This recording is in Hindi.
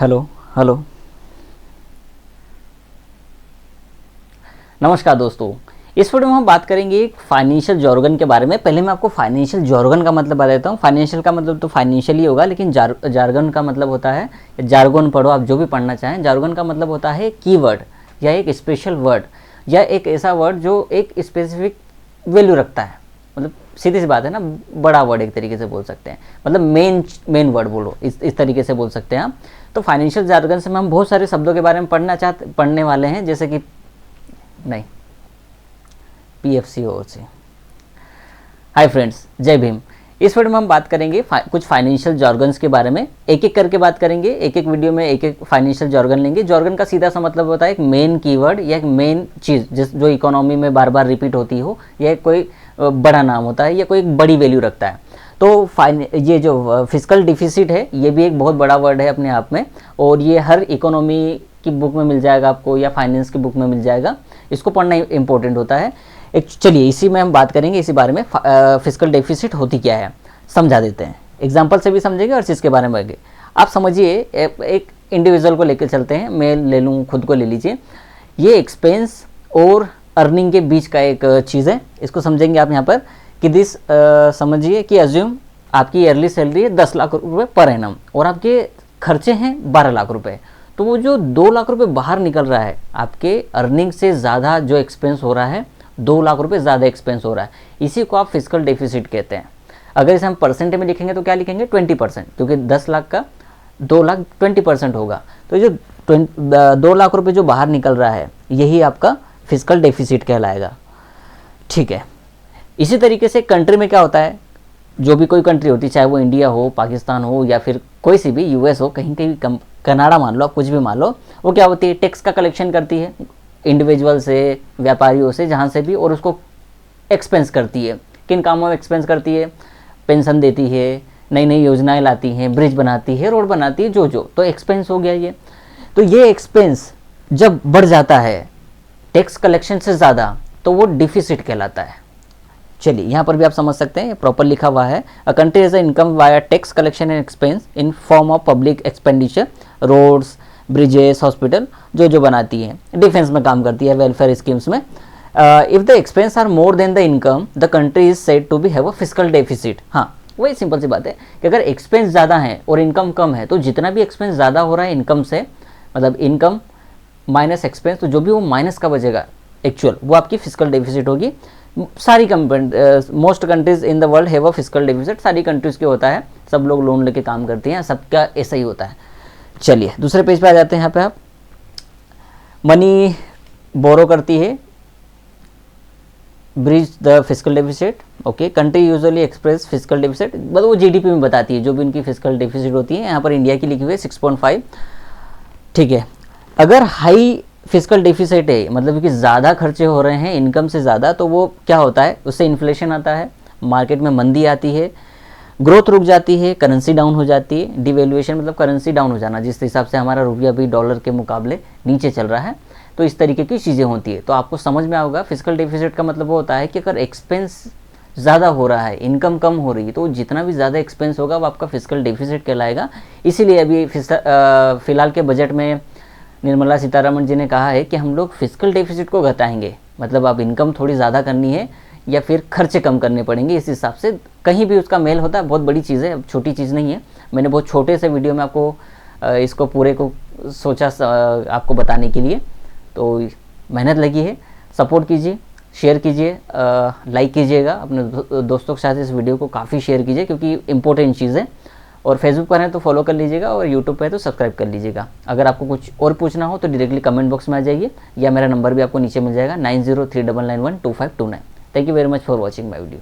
Hello hello. नमस्कार दोस्तों, इस वीडियो में हम बात करेंगे एक फाइनेंशियल जॉर्गन के बारे में। पहले मैं आपको फाइनेंशियल जॉर्गन का मतलब बता देता हूँ। फाइनेंशियल का मतलब तो फाइनेंशियल ही होगा, लेकिन जार्गन का मतलब होता है, जार्गन पढ़ो आप जो भी पढ़ना चाहें। जार्गन का मतलब होता है कीवर्ड या एक स्पेशल वर्ड या एक ऐसा वर्ड जो एक स्पेसिफिक वैल्यू रखता है। मतलब सीधी सी बात है ना, बड़ा वर्ड एक तरीके से बोल सकते हैं, मतलब मेन वर्ड बोलो, इस तरीके से बोल सकते हैं आप। तो फाइनेंशियल जार्गन से हम बहुत सारे शब्दों के बारे में पढ़ने वाले हैं, जैसे कि नहीं PFCOC। हाय फ्रेंड्स, जय भीम। इस वीडियो में हम बात करेंगे कुछ फाइनेंशियल जॉर्गन्स के बारे में। एक एक करके बात करेंगे, एक एक वीडियो में एक एक फाइनेंशियल जॉर्गन लेंगे। जॉर्गन का सीधा सा मतलब होता है एक मेन कीवर्ड या एक मेन चीज़ जो इकोनॉमी में बार बार रिपीट होती हो, या कोई बड़ा नाम होता है या कोई एक बड़ी वैल्यू रखता है। तो ये जो फिस्कल डिफिसिट है, ये भी एक बहुत बड़ा वर्ड है अपने आप में, और ये हर इकोनॉमी की बुक में मिल जाएगा आपको या फाइनेंस की बुक में मिल जाएगा। इसको पढ़ना इंपॉर्टेंट होता है। चलिए इसी में हम बात करेंगे, इसी बारे में फिस्कल डेफिसिट होती क्या है समझा देते हैं। एग्जांपल से भी समझेंगे और चीज़ के बारे में आगे। आप समझिए, एक इंडिविजुअल को लेकर चलते हैं, मैं ले लूँ, खुद को ले लीजिए। ये एक्सपेंस और अर्निंग के बीच का एक चीज़ है। इसको समझेंगे आप यहाँ पर कि समझिए कि अज्यूम आपकी ईयरली सैलरी है 10 लाख रुपए पर एनम और आपके खर्चे हैं 12 लाख रुपए। तो वो जो 2 लाख रुपए बाहर निकल रहा है, आपके अर्निंग से ज़्यादा जो एक्सपेंस हो रहा है, 2 लाख रुपए ज़्यादा एक्सपेंस हो रहा है, इसी को आप फिस्कल डेफिसिट कहते हैं। अगर इसे हम परसेंट में लिखेंगे तो क्या लिखेंगे? 20%, क्योंकि 10 लाख का 2 लाख 20% होगा। तो जो 2 लाख रुपए जो बाहर निकल रहा है, यही आपका फिस्कल डेफिसिट कहलाएगा। ठीक है। इसी तरीके से कंट्री में क्या होता है, जो भी कोई कंट्री होती है, चाहे वो इंडिया हो, पाकिस्तान हो, या फिर कोई सी भी US हो, कहीं कहीं कनाडा मान लो, आप कुछ भी मान लो, वो क्या होती है, टैक्स का कलेक्शन करती है इंडिविजुअल से, व्यापारियों से, जहाँ से भी, और उसको एक्सपेंस करती है। किन कामों में एक्सपेंस करती है? पेंशन देती है, नई नई योजनाएं लाती हैं, ब्रिज बनाती है, रोड बनाती है, जो तो एक्सपेंस हो गया ये। तो ये एक्सपेंस जब बढ़ जाता है टैक्स कलेक्शन से ज़्यादा, तो वो डिफिसिट कहलाता है। चलिए यहाँ पर भी आप समझ सकते हैं, प्रॉपर लिखा हुआ है, a country has income via tax collection and expense in form of public expenditure, roads, bridges, hospital, जो बनाती है, डिफेंस में काम करती है, वेलफेयर स्कीम्स में। If the expense are more than the income, the country is said to be have a fiscal deficit. हाँ, वही सिंपल सी बात है कि अगर एक्सपेंस ज़्यादा है और इनकम कम है, तो जितना भी एक्सपेंस ज़्यादा हो रहा है इनकम से, मतलब इनकम माइनस एक्सपेंस, तो जो भी वो माइनस का बचेगा एक्चुअल, वो आपकी फिस्कल डेफिसिट होगी। सारी most countries in the world have a fiscal deficit. सारी कंट्रीज के होता है, सब लोग लोन लेके काम करते हैं, सबका ऐसा ही होता है। चलिए दूसरे पेज पे आ जाते हैं। यहाँ पे आप मनी बोरो करती है, bridge the fiscal deficit. Okay, country usually express fiscal deficit, मतलब वो GDP में बताती है जो भी उनकी फिस्कल डेफिसिट होती है। यहाँ पर इंडिया की लिखी हुई है 6.5। ठीक है। अगर हाई फिस्कल डेफिसिट है, मतलब कि ज़्यादा खर्चे हो रहे हैं इनकम से ज़्यादा, तो वो क्या होता है, उससे इन्फ्लेशन आता है, मार्केट में मंदी आती है, ग्रोथ रुक जाती है, करेंसी डाउन हो जाती है। डिवेल्युएशन मतलब करेंसी डाउन हो जाना, जिस हिसाब से हमारा रुपया भी डॉलर के मुकाबले नीचे चल रहा है। तो इस तरीके की चीज़ें होती है। तो आपको समझ में आएगा, फिस्कल डेफिसिट का मतलब वो होता है कि अगर एक्सपेंस ज़्यादा हो रहा है, इनकम कम हो रही है, तो जितना भी ज़्यादा एक्सपेंस होगा वो आपका फिस्कल डेफिसिट कहलाएगा। इसीलिए अभी फिलहाल के बजट में निर्मला सीतारमण जी ने कहा है कि हम लोग फिस्कल डेफिसिट को घटाएंगे। मतलब अब इनकम थोड़ी ज़्यादा करनी है या फिर खर्चे कम करने पड़ेंगे, इस हिसाब से कहीं भी उसका मेल होता है। बहुत बड़ी चीज़ है, छोटी चीज़ नहीं है। मैंने बहुत छोटे से वीडियो में आपको इसको पूरे को सोचा आपको बताने के लिए। तो मेहनत लगी है, सपोर्ट कीजिए, शेयर कीजिए, लाइक कीजिएगा, अपने दोस्तों के साथ इस वीडियो को काफ़ी शेयर कीजिए, क्योंकि इंपॉर्टेंट चीज़ है। और फेसबुक पर है तो फॉलो कर लीजिएगा, और यूट्यूब पर है तो सब्सक्राइब कर लीजिएगा। अगर आपको कुछ और पूछना हो तो डायरेक्टली कमेंट बॉक्स में आ जाइए, या मेरा नंबर भी आपको नीचे मिल जाएगा 9039912529। Thank you very much for watching my video.